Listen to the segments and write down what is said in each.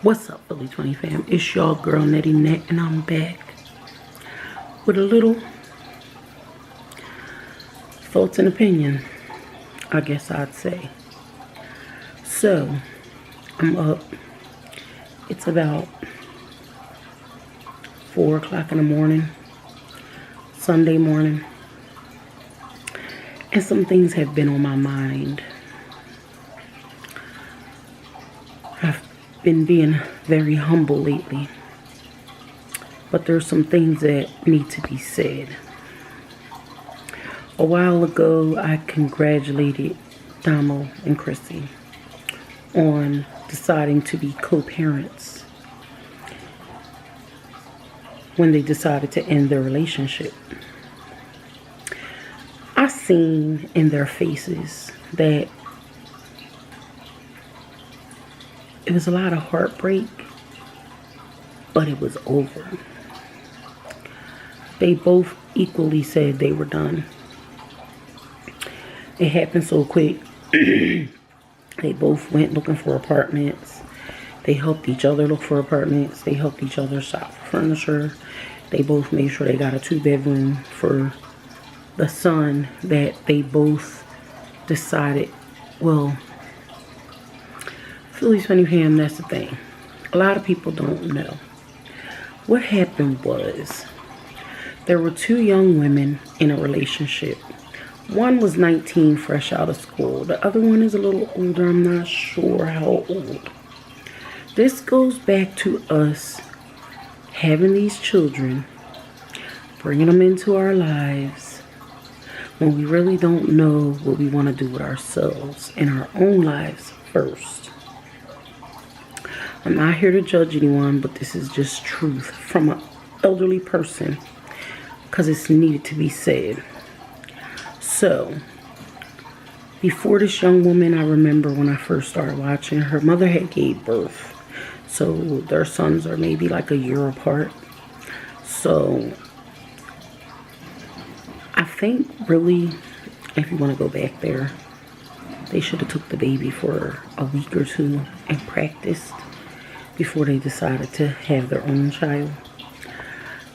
What's up, Philly 20 fam? It's your girl Nettie Net, and I'm back with a little thoughts and opinion, I guess I'd say. So, I'm up. It's about 4 o'clock in the morning, Sunday morning, and some things have been on my mind. I've been being very humble lately, but there's some things that need to be said. A while ago, I congratulated Domo and CHISSY on deciding to be co-parents when they decided to end their relationship. I seen in their faces that it was a lot of heartbreak, but it was over. They both equally said they were done. It happened so quick. They both went looking for apartments. They helped each other look for apartments. They helped each other shop for furniture. They both made sure they got a 2-bedroom for the son that they both decided, well, Philly's funny fam, that's the thing. A lot of people don't know. What happened was, there were 2 young women in a relationship. One was 19, fresh out of school. The other one is a little older. I'm not sure how old. This goes back to us having these children, bringing them into our lives, when we really don't know what we want to do with ourselves and our own lives first. I'm not here to judge anyone, but this is just truth from an elderly person, because it's needed to be said. So, before this young woman, I remember when I first started watching, her mother had gave birth. So, their sons are maybe like a year apart. So, I think really, if you want to go back there, they should have took the baby for a week or 2 and practiced before they decided to have their own child.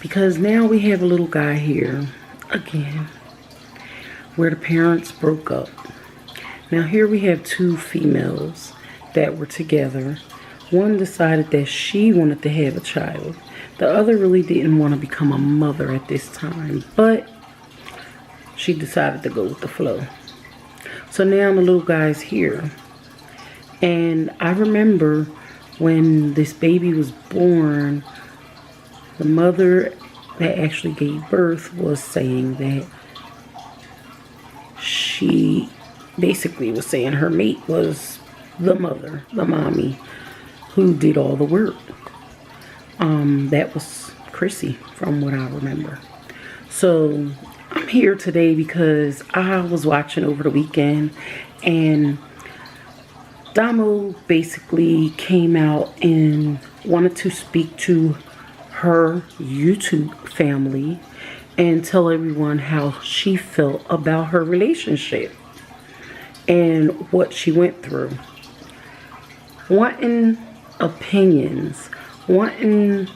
Because now we have a little guy here, again, where the parents broke up. Now here we have 2 females that were together. One decided that she wanted to have a child. The other really didn't want to become a mother at this time, but she decided to go with the flow. So now the little guy's here. And I remember when this baby was born, the mother that actually gave birth was saying that she basically was saying her mate was the mother, the mommy, who did all the work. That was CHISSY, from what I remember. So I'm here today because I was watching over the weekend, and Domo basically came out and wanted to speak to her YouTube family and tell everyone how she felt about her relationship and what she went through. Wanting opinions, wanting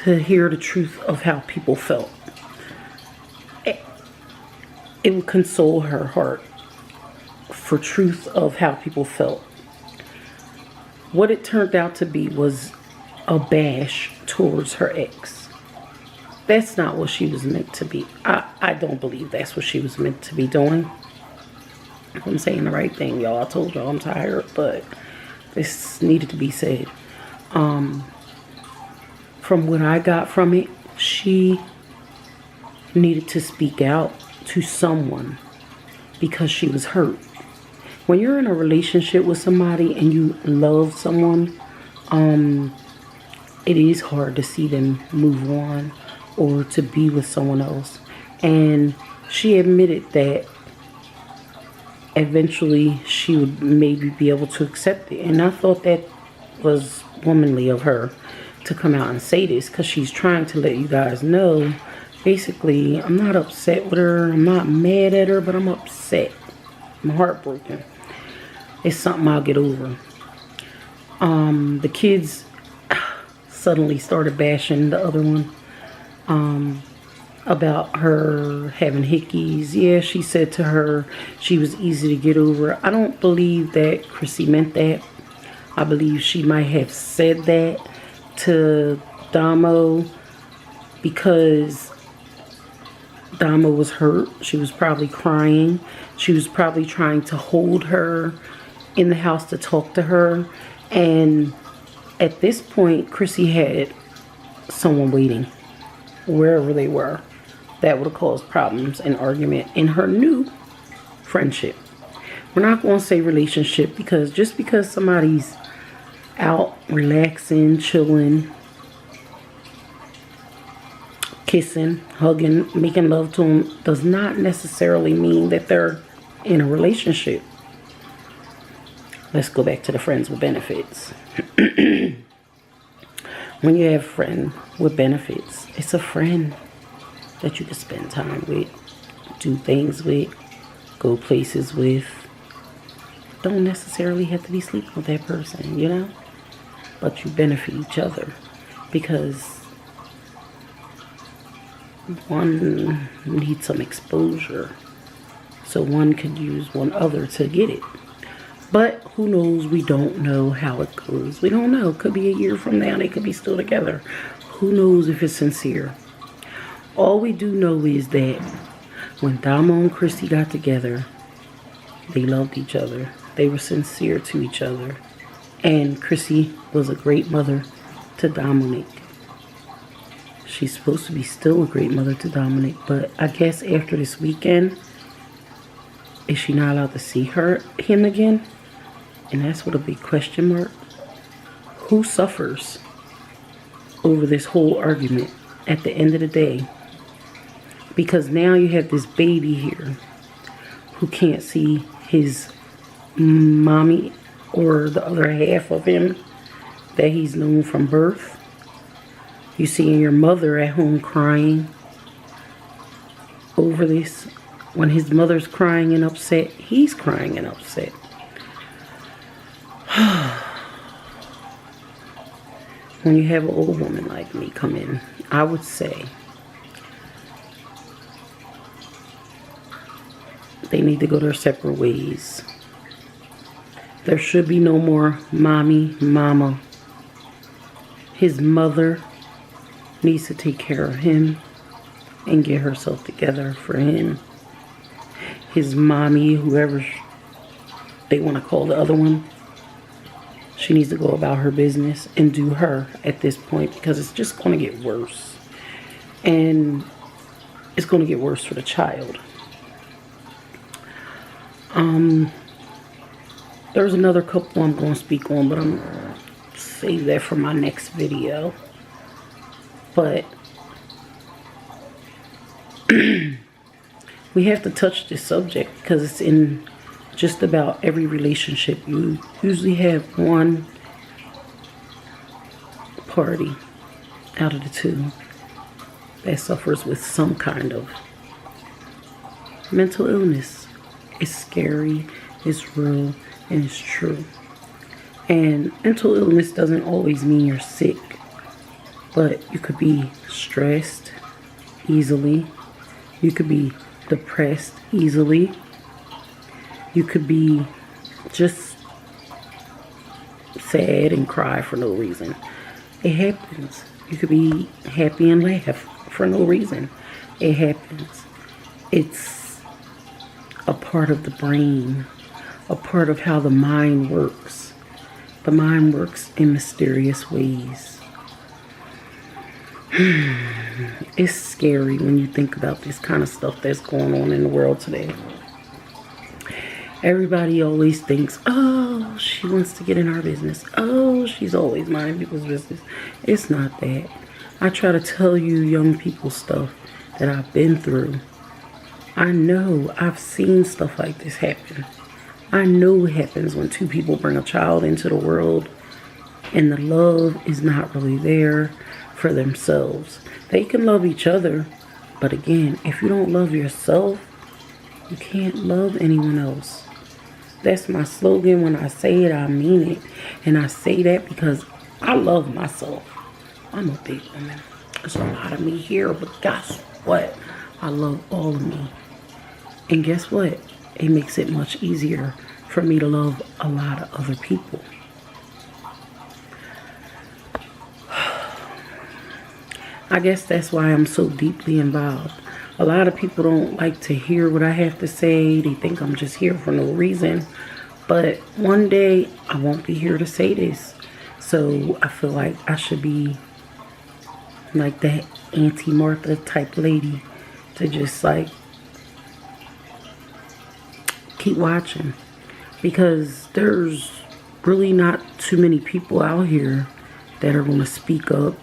to hear the truth of how people felt. It would console her heart for truth of how people felt. What it turned out to be was a bash towards her ex. That's not what she was meant to be. I don't believe that's what she was meant to be doing. I'm saying the right thing, y'all. I told y'all I'm tired, but this needed to be said. From what I got from it, she needed to speak out to someone because she was hurt. When you're in a relationship with somebody and you love someone, it is hard to see them move on or to be with someone else. And she admitted that eventually she would maybe be able to accept it. And I thought that was womanly of her to come out and say this, because she's trying to let you guys know, basically, I'm not upset with her, I'm not mad at her, but I'm upset. I'm heartbroken. It's something I'll get over. The kids suddenly started bashing the other one about her having hickeys. Yeah, she said to her she was easy to get over. I don't believe that CHISSY meant that. I believe she might have said that to Domo because Domo was hurt. She was probably crying. She was probably trying to hold her in the house to talk to her. And at this point, CHISSY had someone waiting wherever they were. That would have caused problems and argument in her new friendship. We're not going to say relationship because just because somebody's out relaxing, chilling, kissing, hugging, making love to them does not necessarily mean that they're in a relationship. Let's go back to the friends with benefits. When you have a friend with benefits, it's a friend that you can spend time with, do things with, go places with. Don't necessarily have to be sleeping with that person, you know? But you benefit each other because one needs some exposure. So one could use one other to get it. But who knows? We don't know how it goes. We don't know. Could be a year from now. They could be still together. Who knows if it's sincere? All we do know is that when Domo and CHISSY got together, they loved each other. They were sincere to each other. And CHISSY was a great mother to Dominic. She's supposed to be still a great mother to Dominic. But I guess after this weekend, is she not allowed to see him again? And that's with a big question mark. Who suffers over this whole argument at the end of the day? Because now you have this baby here who can't see his mommy or the other half of him that he's known from birth. You seeing your mother at home crying over this. When his mother's crying and upset, he's crying and upset. When you have an old woman like me come in, I would say they need to go their separate ways. There should be no more mommy, mama. His mother needs to take care of him and get herself together for him. His mommy, whoever they want to call the other one, she needs to go about her business and do her at this point because it's just going to get worse. And it's going to get worse for the child. There's another couple I'm going to speak on, but I'm going to save that for my next video. But we have to touch this subject because it's in just about every relationship. You usually have one party out of the two that suffers with some kind of mental illness. It's scary, it's real, and it's true. And mental illness doesn't always mean you're sick, but you could be stressed easily. You could be depressed easily. You could be just sad and cry for no reason. It happens. You could be happy and laugh for no reason. It happens. It's a part of the brain, a part of how the mind works. The mind works in mysterious ways. It's scary when you think about this kind of stuff that's going on in the world today. Everybody always thinks, oh, she wants to get in our business. Oh, she's always minding people's business. It's not that. I try to tell you young people stuff that I've been through. I know I've seen stuff like this happen. I know what happens when two people bring a child into the world and the love is not really there for themselves. They can love each other, but again, if you don't love yourself, you can't love anyone else. That's my slogan. When I say it, I mean it. And I say that because I love myself. I'm a big woman. There's a lot of me here, but guess what? I love all of me. And guess what? It makes it much easier for me to love a lot of other people. I guess that's why I'm so deeply involved. A lot of people don't like to hear what I have to say. They think I'm just here for no reason. But one day, I won't be here to say this. So I feel like I should be like that Auntie Martha type lady to just like keep watching. Because there's really not too many people out here that are going to speak up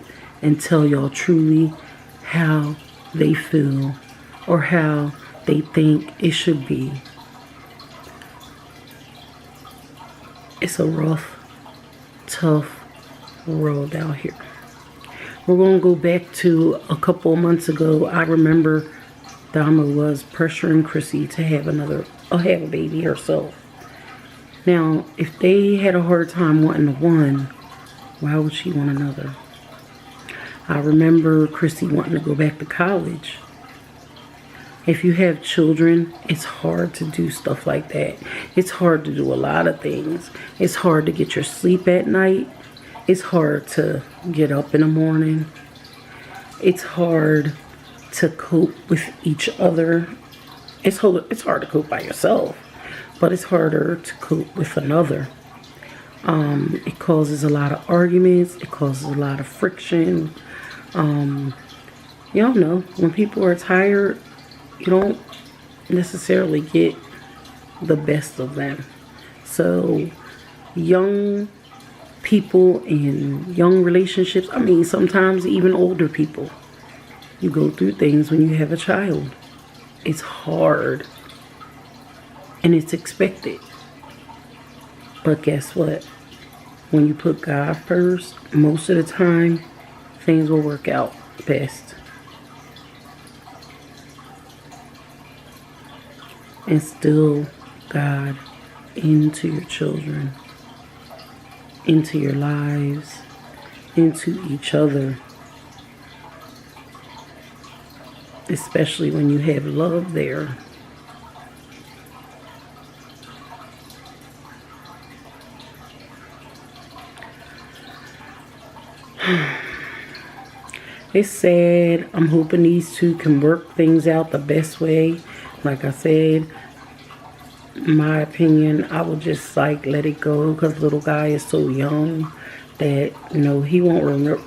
and tell y'all truly how they feel or how they think it should be. It's a rough, tough world out here. We're going to go back to a couple of months ago. I remember Domo was pressuring CHISSY to have a baby herself. Now, if they had a hard time wanting one, why would she want another? I remember CHISSY wanting to go back to college. If you have children, it's hard to do stuff like that. It's hard to do a lot of things. It's hard to get your sleep at night. It's hard to get up in the morning. It's hard to cope with each other. It's hard to cope by yourself, but it's harder to cope with another. It causes a lot of arguments. It causes a lot of friction. Y'all know, when people are tired, you don't necessarily get the best of them. So young people in young relationships, I mean sometimes even older people, you go through things when you have a child. It's hard and it's expected. But guess what? When you put God first, most of the time things will work out best. Instill God into your children, into your lives, into each other. Especially when you have love there. It's sad. I'm hoping these two can work things out the best way. Like I said, in my opinion, I would just like let it go because little guy is so young that, you know, he won't remember.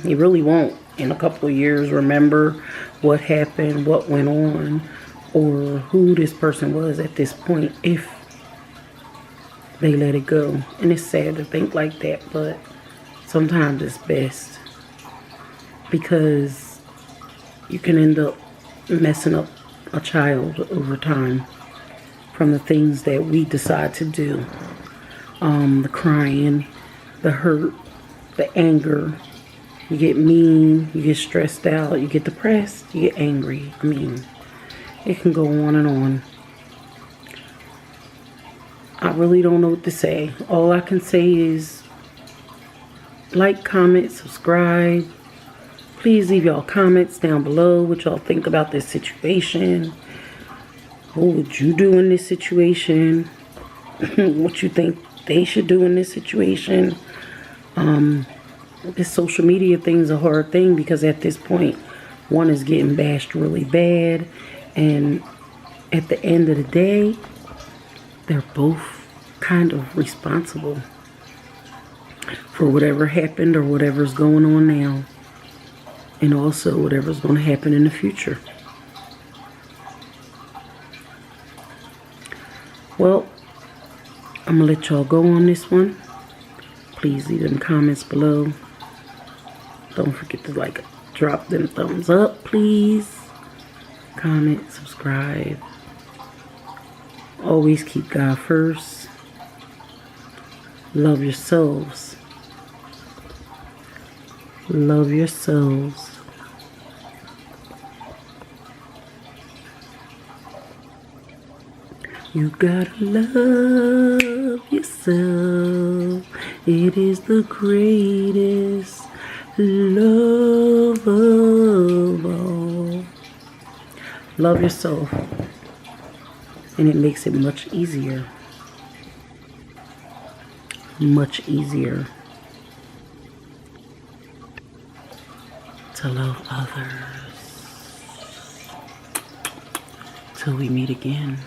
He really won't in a couple of years remember what happened, what went on, or who this person was at this point if they let it go. And it's sad to think like that, but sometimes it's best because you can end up messing up a child over time from the things that we decide to do. The crying, the hurt, the anger. You get mean, you get stressed out, you get depressed, you get angry. I mean, it can go on and on. I really don't know what to say. All I can say is like, comment, subscribe. Please leave y'all comments down below what y'all think about this situation. What would you do in this situation? What you think they should do in this situation? This social media thing is a hard thing because at this point, one is getting bashed really bad. And at the end of the day, they're both kind of responsible for whatever happened or whatever's going on now. And also whatever's going to happen in the future. Well, I'm going to let y'all go on this one. Please leave them comments below. Don't forget to like, drop them thumbs up, please. Comment, subscribe. Always keep God first. Love yourselves. Love yourselves. You gotta love yourself. It is the greatest love of all. Love yourself, and it makes it much easier to love others. Till we meet again.